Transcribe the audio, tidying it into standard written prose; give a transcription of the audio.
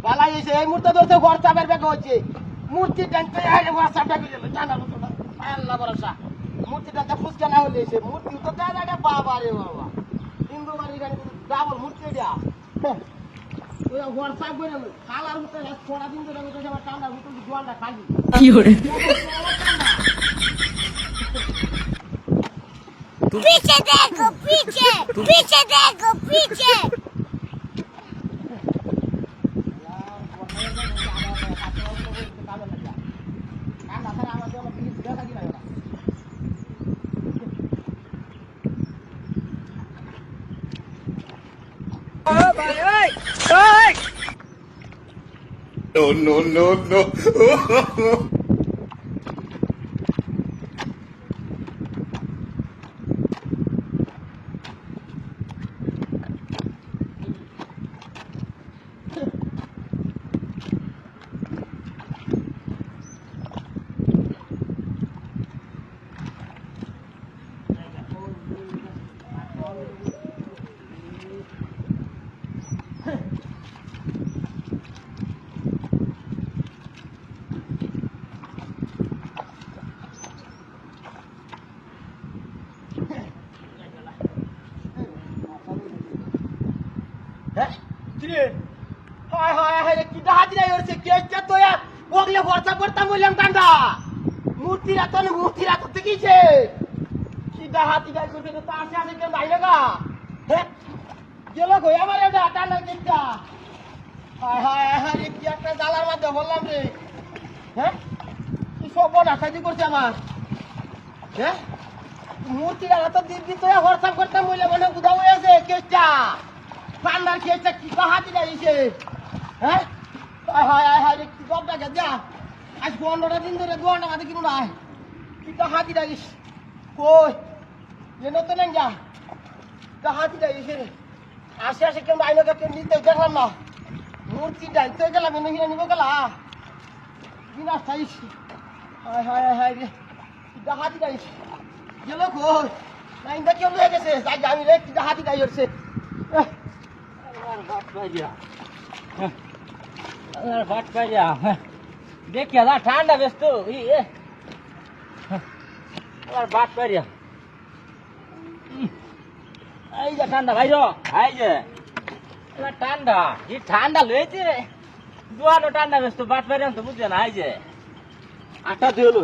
বালাই এসে এই মুহূর্তে ধরতে হোয়াটসঅ্যাপের ব্যাগ হচ্ছে মূর্তি টানতে হোয়াটসঅ্যাপ ব্যাগ গেল জানার মতো না আল্লাহ ভরসা মূর্তি টানতে ফুসকা না হলে এসে মূর্তি তো দেয় না বাবা রে বাবা হিন্দু বাড়ি ডাবল মূর্তি দেয়া হোয়াটসঅ্যাপ করে খালার মতো ছড়া দিন ধরে আমার টান্ডার মতো জোয়ানটা খালি কি করে पीछे देखो पीछे पीछे देखो पीछे No, no, no, no. हाय हाय हाय की हाती नाही वरचे केसच्या तो या ओगले वरचा पडता बोलल्याम कांदा मूर्ती राहतो ते कीचे की हाती काय करते तर असे असे केलं राहिलं का हे गेलो गोया मारे आता ना किटका हाय हाय हाय की একটা জালার মধ্যে বললাম রে হ্যাঁ কি সব নাকাজি করছে আমার হ্যাঁ মূর্তি রাখতো দিদি তো হোয়াটসঅ্যাপ করতাম বলে মনে উদা হয়ে আছে কেসটা কান্দার কেসটা কি হাতি যাইছে হ্যাঁ হায় হায় হায় কি গবটা গেছে আজ 15টা দিন ধরে দোয়ানা মাঝে কিনু না কি হাতি যাইছ কই এনো তো নেন যা হাতি যাইছে আসে আসে কেন আইলো কে নিতে দেখলাম না মূর্তি ডাইতে গেলাম এনে হিনে নিব গেলা বিনা সাইছ হায় হায় হায় রে কি হাতি যাইছ গেল কই না ইন্দা কেউ লয়ে গেছে যাই আমি রে কি হাতি যাইছে देखिए ना ठंडा बेस्तो बात करिया এই যে ঠান্ডা ভাই এই যে ঠান্ডা এই ঠান্ডা লইছে দুয়ানো ঠান্ডা বেस्तो বাট পাইরাম তো বুঝছেন এই যে আটা দিলো